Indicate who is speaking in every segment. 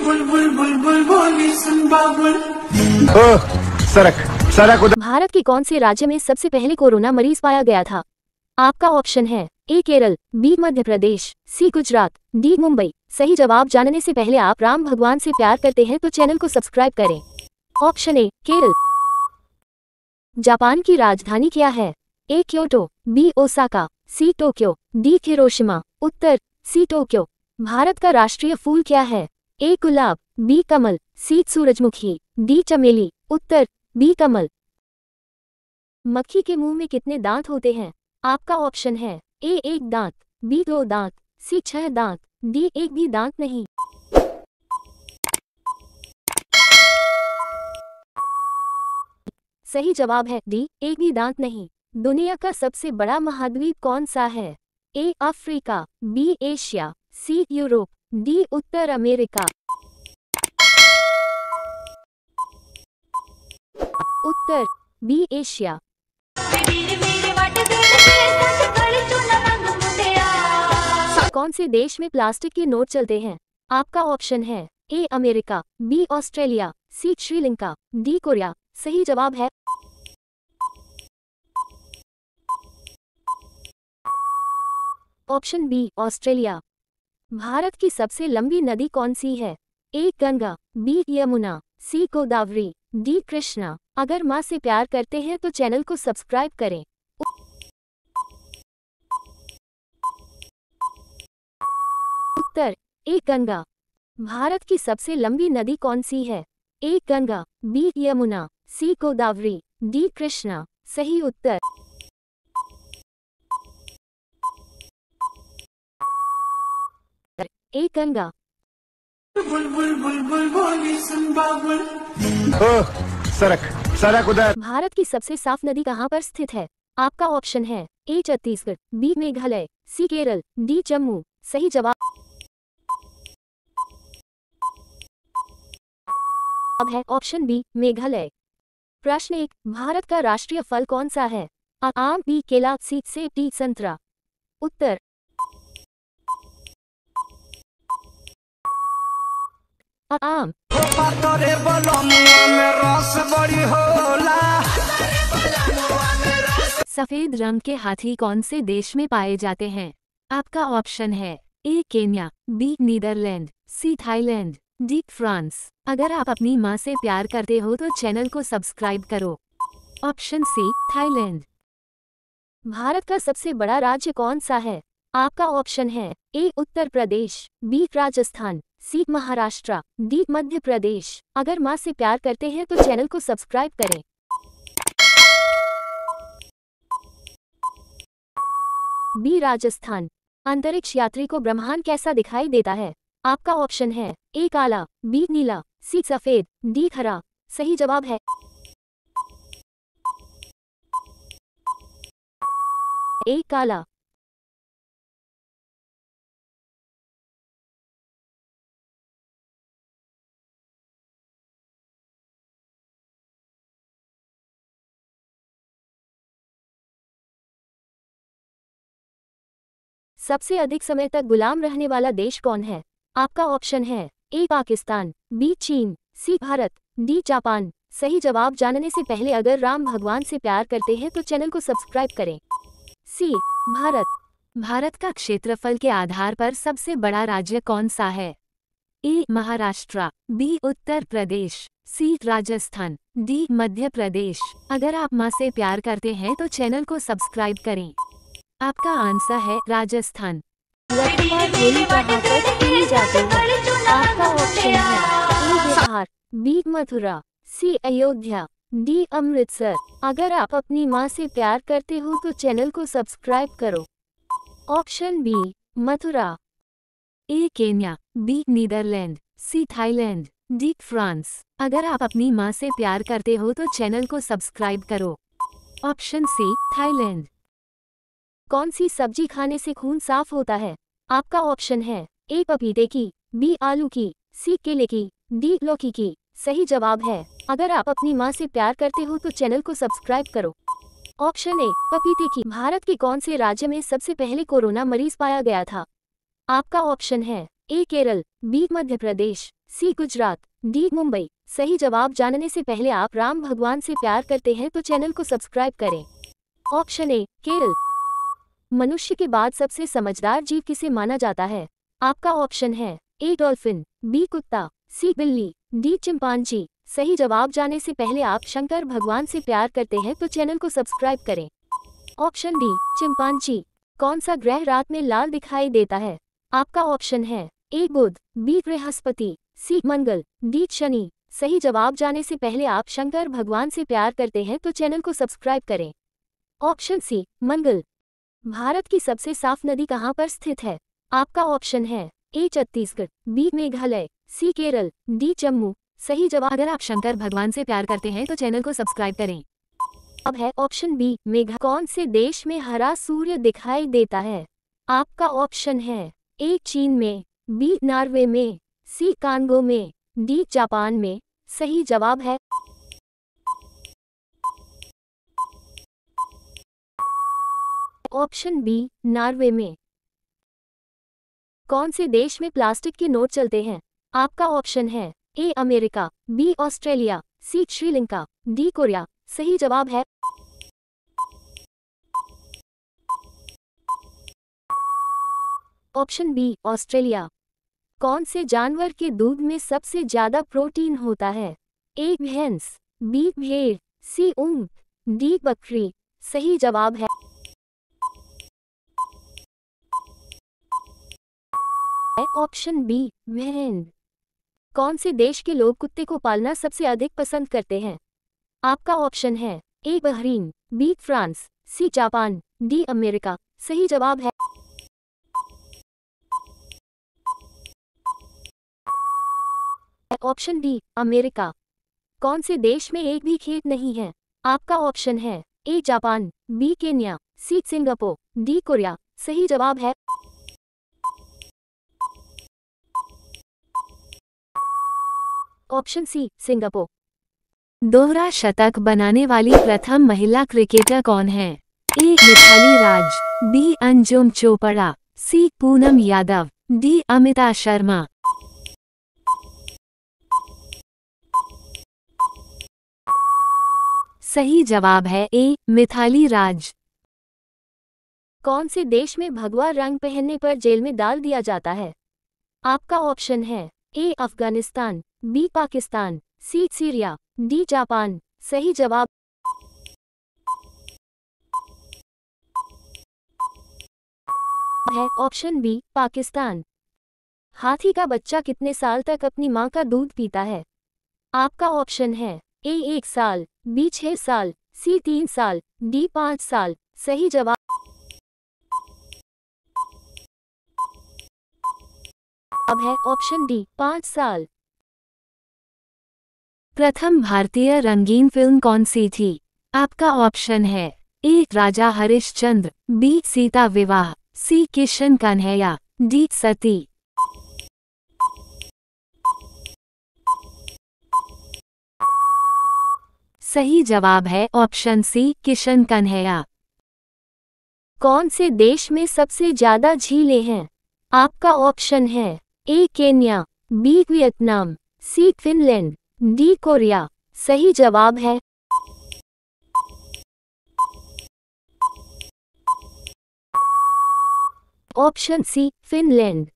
Speaker 1: बुलबुल बुलबुल बोली सुन बाबुल।
Speaker 2: ओह सरक सरक उधर।
Speaker 3: भारत के कौन से राज्य में सबसे पहले कोरोना मरीज पाया गया था? आपका ऑप्शन है ए केरल, बी मध्य प्रदेश, सी गुजरात, डी मुंबई। सही जवाब जानने से पहले आप राम भगवान से प्यार करते हैं तो चैनल को सब्सक्राइब करें। Option A Kerala. जापान की राजधानी क्या है? A Kyoto, B Osaka, C Tokyo, D Hiroshima. उत्तर सी टोक्यो। भारत का राष्ट्रीय फूल क्या है? ए गुलाब, बी कमल, सी सूरजमुखी, डी चमेली। उत्तर बी कमल। मक्खी के मुंह में कितने दांत होते हैं? आपका ऑप्शन है ए 1 दांत, बी 2 दांत, सी 6 दांत, डी 1 भी दांत नहीं। सही जवाब है डी 1 भी दांत नहीं। दुनिया का सबसे बड़ा महाद्वीप कौन सा है? A Africa, B Asia, C Europe, D उत्तर अमेरिका। उत्तर बी एशिया। कौन से देश में प्लास्टिक के नोट चलते हैं? आपका ऑप्शन है A America, B Australia, C Sri Lanka, D Korea. सही जवाब है ऑप्शन बी ऑस्ट्रेलिया। भारत की सबसे लंबी नदी कौन सी है? ए गंगा, बी यमुना, सी गोदावरी, डी कृष्णा। अगर माँ से प्यार करते हैं तो चैनल को सब्सक्राइब करें। उत्तर ए गंगा। भारत की सबसे लंबी नदी कौन सी है? ए गंगा, बी यमुना, सी गोदावरी, डी कृष्णा। सही उत्तर ए गंगा।
Speaker 1: बुलबुल बुलबुल बोली सुन बाबुल।
Speaker 2: ओह सरक सरक उधर।
Speaker 3: भारत की सबसे साफ नदी कहाँ पर स्थित है? आपका ऑप्शन है ए छत्तीसगढ़, बी मेघालय, सी केरल, डी जम्मू। सही जवाब अब है ऑप्शन बी मेघालय। प्रश्न 1, भारत का राष्ट्रीय फल कौन सा है? आ आम, बी केला, सी सेब, डी संतरा। उत्तर आम। सफेद रंग के हाथी कौन से देश में पाए जाते हैं? आपका ऑप्शन है A Kenya, B Netherland, C Thailand, D France. अगर आप अपनी माँ से प्यार करते हो तो चैनल को सब्सक्राइब करो। Option C Thailand. भारत का सबसे बड़ा राज्य कौन सा है? आपका ऑप्शन है ए उत्तर प्रदेश, बी राजस्थान, सी महाराष्ट्र, डी मध्य प्रदेश। अगर माँ से प्यार करते हैं तो चैनल को सब्सक्राइब करें। बी राजस्थान। अंतरिक्ष यात्री को ब्रह्मांड कैसा दिखाई देता है? आपका ऑप्शन है ए काला, बी नीला, सी सफेद, डी हरा। सही जवाब है ए काला। सबसे अधिक समय तक गुलाम रहने वाला देश कौन है? आपका ऑप्शन है ए पाकिस्तान, बी चीन, सी भारत, डी जापान। सही जवाब जानने से पहले अगर राम भगवान से प्यार करते हैं तो चैनल को सब्सक्राइब करें। सी भारत। भारत का क्षेत्रफल के आधार पर सबसे बड़ा राज्य कौन सा है? ए महाराष्ट्र, बी उत्तर प्रदेश, सी राजस्थान, डी मध्य प्रदेश। अगर आप माँ से प्यार करते हैं तो चैनल को सब्सक्राइब करें। आपका आंसर है राजस्थान। लखनऊ होली कहाँ पर खेली जाती है? आपका ऑप्शन है ए बिहार, बी मथुरा, सी अयोध्या, डी अमृतसर। अगर आप अपनी माँ से प्यार करते हो तो चैनल को सब्सक्राइब करो। Option B Mathura. A Kenya, B Netherland, C Thailand, D France. अगर आप अपनी माँ से प्यार करते हो तो चैनल को सब्सक्राइब करो। Option C Thailand. कौन सी सब्जी खाने से खून साफ होता है? आपका ऑप्शन है ए पपीते की, बी आलू की, सी केले की, डी लौकी की। सही जवाब है अगर आप अपनी माँ से प्यार करते हो तो चैनल को सब्सक्राइब करो। ऑप्शन ए पपीते की। भारत के कौन से राज्य में सबसे पहले कोरोना मरीज पाया गया था? आपका ऑप्शन है ए केरल, बी मध्य प्रदेश, सी गुजरात, डी मुंबई। सही जवाब जानने से पहले आप राम भगवान से प्यार करते हैं तो चैनल को सब्सक्राइब करें। Option A Kerala. मनुष्य के बाद सबसे समझदार जीव किसे माना जाता है? आपका ऑप्शन है ए डॉल्फिन, बी कुत्ता, सी बिल्ली, डी चिंपांजी। सही जवाब जानने से पहले आप शंकर भगवान से प्यार करते हैं तो चैनल को सब्सक्राइब करें। Option D chimpanzee. कौन सा ग्रह रात में लाल दिखाई देता है? आपका ऑप्शन है ए बुध, बी बृहस्पति, सी मंगल, डी शनि। सही जवाब जानने से पहले आप शंकर भगवान से प्यार करते हैं तो चैनल को सब्सक्राइब करें। ऑप्शन सी मंगल। भारत की सबसे साफ नदी कहाँ पर स्थित है? आपका ऑप्शन है ए छत्तीसगढ़, बी मेघालय, सी केरल, डी जम्मू। सही जवाब। अगर आप शंकर भगवान से प्यार करते हैं तो चैनल को सब्सक्राइब करें। अब है ऑप्शन बी मेघा। कौन से देश में हरा सूर्य दिखाई देता है? आपका ऑप्शन है ए चीन में, बी नॉर्वे में, सी कांगो में, डी जापान में। सही जवाब है ऑप्शन बी नॉर्वे में। कौन से देश में प्लास्टिक के नोट चलते हैं? आपका ऑप्शन है A America, B Australia, C Sri Lanka, D Korea. सही जवाब है ऑप्शन बी ऑस्ट्रेलिया। कौन से जानवर के दूध में सबसे ज्यादा प्रोटीन होता है? ए भैंस, बी भेड़, सी ऊंट, डी बकरी। सही जवाब है ऑप्शन बी भेड़। कौन से देश के लोग कुत्ते को पालना सबसे अधिक पसंद करते हैं? आपका ऑप्शन है A Bahrain, B France, C Japan, D America. सही जवाब है ऑप्शन डी अमेरिका। कौन से देश में एक भी खेत नहीं है? आपका ऑप्शन है A Japan, B Kenya, C Singapore, D Korea. सही जवाब है ऑप्शन सी सिंगापुर। दोहरा शतक बनाने वाली प्रथम महिला क्रिकेटर कौन है? ए मिथाली राज, बी अंजुम चोपड़ा, सी पूनम यादव, डी अमिता शर्मा। सही जवाब है ए मिथाली राज। कौन से देश में भगवा रंग पहनने पर जेल में डाल दिया जाता है? आपका ऑप्शन है ए अफगानिस्तान, बी पाकिस्तान, सी सीरिया, डी जापान। सही जवाब है ऑप्शन बी पाकिस्तान। हाथी का बच्चा कितने साल तक अपनी मां का दूध पीता है? आपका ऑप्शन है ए 1 साल, बी 6 साल, सी 3 साल, डी 5 साल। सही जवाब है ऑप्शन डी 5 साल। प्रथम भारतीय रंगीन फिल्म कौन सी थी? आपका ऑप्शन है ए राजा हरिश्चंद्र, बी सीता विवाह, सी किशन कन्हैया, डी सती। सही जवाब है ऑप्शन सी किशन कन्हैया। कौन से देश में सबसे ज्यादा झीलें हैं? आपका ऑप्शन है A Kenya, B Vietnam, C Finland, D Korea. सही जवाब है ऑप्शन सी फिनलैंड।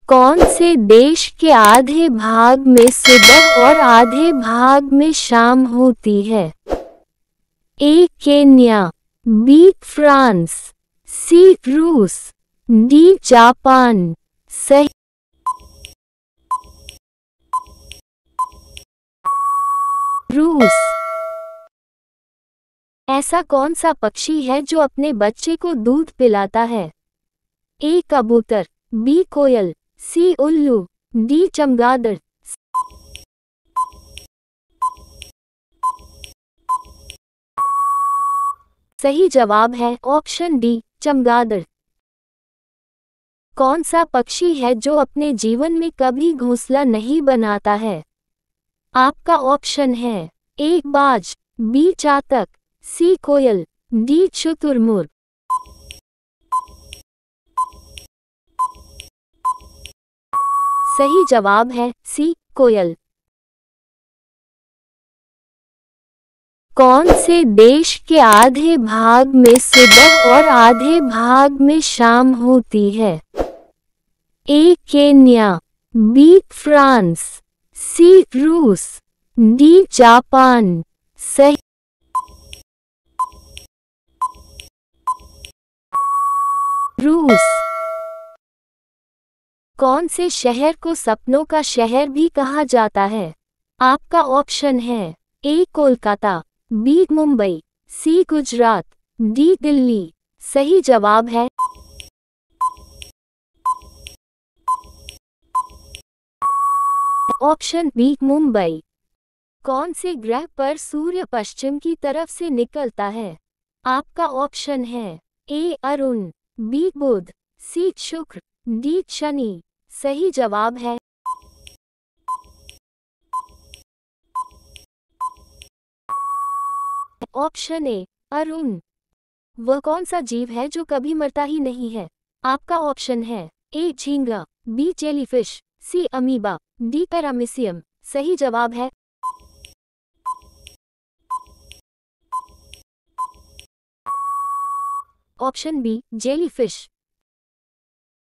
Speaker 3: कौन से देश के आधे भाग में सुबह और आधे भाग में शाम होती है? ए केन्या, बी फ्रांस, सी रूस, डी जापान। सही रूस। ऐसा कौन सा पक्षी है जो अपने बच्चे को दूध पिलाता है? ए कबूतर, बी कोयल, सी उल्लू, डी चमगादड़। सही जवाब है ऑप्शन डी चमगादड़। कौन सा पक्षी है जो अपने जीवन में कभी घोंसला नहीं बनाता है? आपका ऑप्शन है ए बाज, बी चातक, सी कोयल, डी शुतुरमुर्ग। सही जवाब है सी कोयल। कौन से देश के आधे भाग में सुबह और आधे भाग में शाम होती है? ए केन्या, बी फ्रांस, सी रूस, डी जापान। सही रूस। कौन से शहर को सपनों का शहर भी कहा जाता है? आपका ऑप्शन है ए कोलकाता, बी मुंबई, सी गुजरात, डी दिल्ली। सही जवाब है ऑप्शन बी मुंबई। कौन से ग्रह पर सूर्य पश्चिम की तरफ से निकलता है? आपका ऑप्शन है ए अरुण, बी बुध, सी शुक्र, डी शनि। सही जवाब है ऑप्शन ए अरुण। वह कौन सा जीव है जो कभी मरता ही नहीं है? आपका ऑप्शन है ए झींगा, बी जेलीफिश, सी अमीबा, डी पैरामीशियम। सही जवाब है ऑप्शन बी जेलीफिश।